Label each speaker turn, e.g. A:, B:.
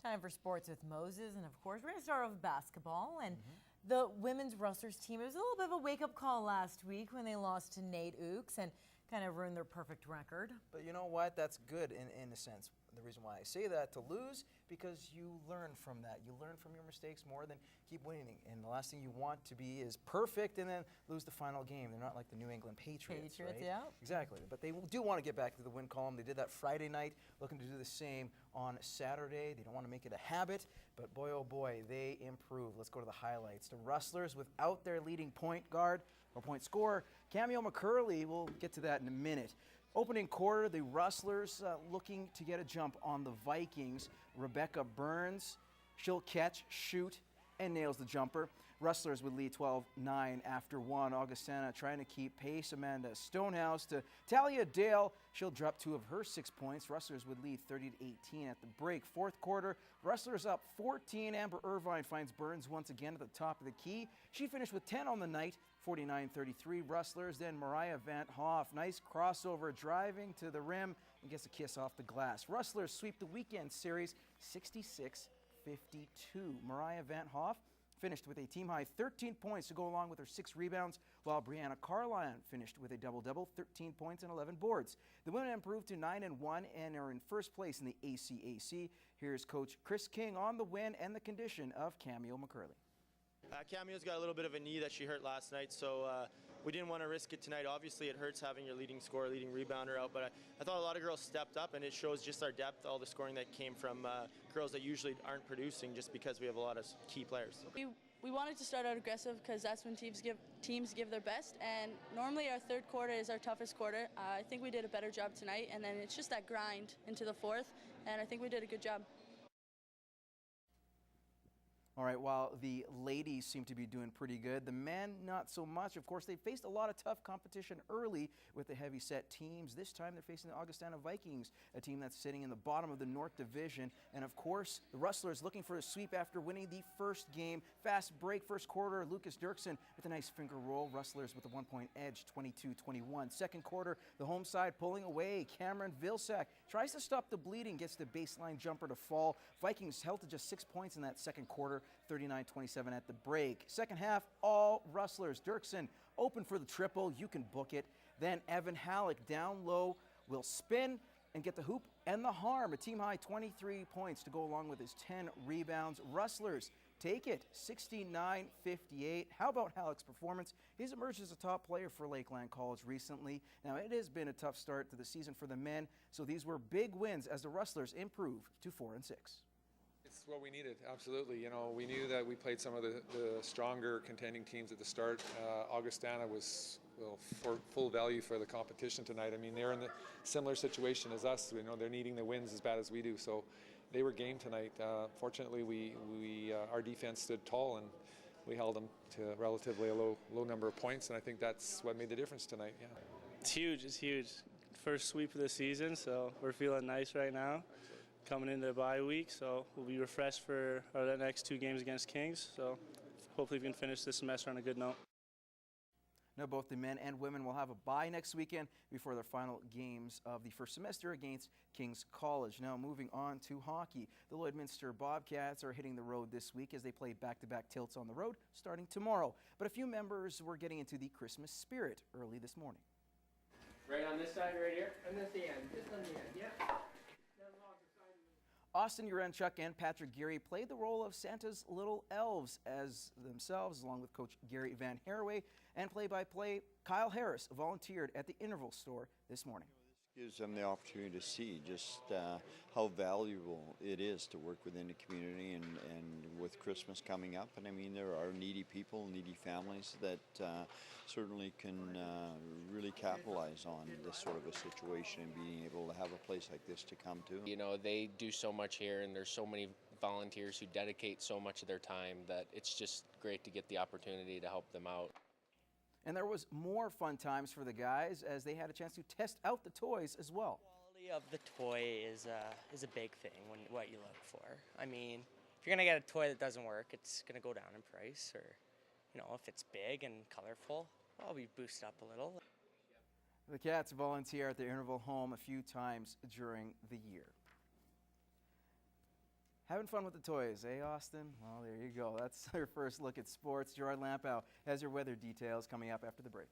A: Time for sports with Moses, and of course we're going to start with basketball. And the women's Rustlers team, it was a little bit of a wake-up call last week when they lost to Nate Ooks and kind of ruined their perfect record.
B: But you know what? That's good in a sense. The reason why I say that, to lose, because you learn from that. You learn from your mistakes more than keep winning. And the last thing you want to be is perfect and then lose the final game. They're not like the New England Patriots, right?
A: Yeah.
B: Exactly. But they do want to get back to the win column. They did that Friday night, looking to do the same on Saturday. They don't want to make it a habit, but boy, oh boy, they improved. Let's go to the highlights. The Rustlers, without their leading point guard or point scorer, Camille McCurley, we'll get to that in a minute. Opening quarter, the Rustlers looking to get a jump on the Vikings. Rebecca Burns, she'll catch, shoot, and nails the jumper. Rustlers would lead 12-9 after one. Augustana trying to keep pace. Amanda Stonehouse to Talia Dale. She'll drop 2 of her 6 points. Rustlers would lead 30-18 at the break. Fourth quarter, Rustlers up 14. Amber Irvine finds Burns once again at the top of the key. She finished with 10 on the night. 49-33 Rustlers. Then Mariah Van Hoff, nice crossover, driving to the rim and gets a kiss off the glass. Rustlers sweep the weekend series 66-52. Mariah Van Hoff finished with a team-high 13 points to go along with her 6 rebounds, while Brianna Carline finished with a double-double, 13 points and 11 boards. The women improved to 9-1 and are in first place in the ACAC. Here's Coach Chris King on the win and the condition of Camille McCurley.
C: Cameo's got a little bit of a knee that she hurt last night, so we didn't want to risk it tonight. Obviously, it hurts having your leading scorer, leading rebounder out, but I thought a lot of girls stepped up, and it shows just our depth, all the scoring that came from girls that usually aren't producing just because we have a lot of key players.
D: We wanted to start out aggressive because that's when teams give their best, and normally our third quarter is our toughest quarter. I think we did a better job tonight, and then it's just that grind into the fourth, and I think we did a good job.
B: All right, while the ladies seem to be doing pretty good, the men not so much. Of course, they faced a lot of tough competition early with the heavy-set teams. This time they're facing the Augustana Vikings, a team that's sitting in the bottom of the North Division. And of course, the Rustlers looking for a sweep after winning the first game. Fast break first quarter, Lucas Dirksen with a nice finger roll. Rustlers with a 1-point edge, 22-21. Second quarter, the home side pulling away. Cameron Vilsack tries to stop the bleeding, gets the baseline jumper to fall. Vikings held to just 6 points in that second quarter. 39-27 at the break. Second half, all Rustlers. Dirksen open for the triple. You can book it. Then Evan Halleck down low will spin and get the hoop and the harm. A team-high 23 points to go along with his 10 rebounds. Rustlers take it 69-58. How about Halleck's performance? He's emerged as a top player for Lakeland College recently. Now, it has been a tough start to the season for the men, so these were big wins as the Rustlers improve to 4-6.
E: It's what we needed, absolutely. You know, we knew that we played some of the stronger contending teams at the start. Augustana was for full value for the competition tonight. I mean, they're in a similar situation as us. You know, they're needing the wins as bad as we do. So they were game tonight. Fortunately, our defense stood tall and we held them to relatively a low number of points. And I think that's what made the difference tonight. Yeah.
F: It's huge. It's huge. First sweep of the season, so we're feeling nice right now. Coming into the bye week, so we'll be refreshed for our next 2 games against Kings. So hopefully we can finish this semester on a good note.
B: Now, both the men and women will have a bye next weekend before their final games of the first semester against Kings College. Now, moving on to hockey. The Lloydminster Bobcats are hitting the road this week as they play back-to-back tilts on the road starting tomorrow. But a few members were getting into the Christmas spirit early this morning.
G: Right on this side right here? On this end. Just on the end, yeah.
B: Austin Urenchuk and Patrick Geary played the role of Santa's little elves as themselves, along with Coach Gary Van Haraway, and play-by-play Kyle Harris volunteered at the Interval store this morning.
H: Gives them the opportunity to see just how valuable it is to work within the community and with Christmas coming up. And I mean, there are needy people, needy families that certainly can really capitalize on this sort of a situation and being able to have a place like this to come to.
G: You know, they do so much here and there's so many volunteers who dedicate so much of their time that it's just great to get the opportunity to help them out.
B: And there was more fun times for the guys as they had a chance to test out the toys as well.
I: The quality of the toy is a big thing when what you look for. I mean, if you're gonna get a toy that doesn't work, it's gonna go down in price, or you know, if it's big and colorful, well, we boost up a little.
B: The Cats volunteer at the Interval home a few times during the year. Having fun with the toys, eh, Austin? Well, there you go. That's our first look at sports. Gerard Lampow has your weather details coming up after the break.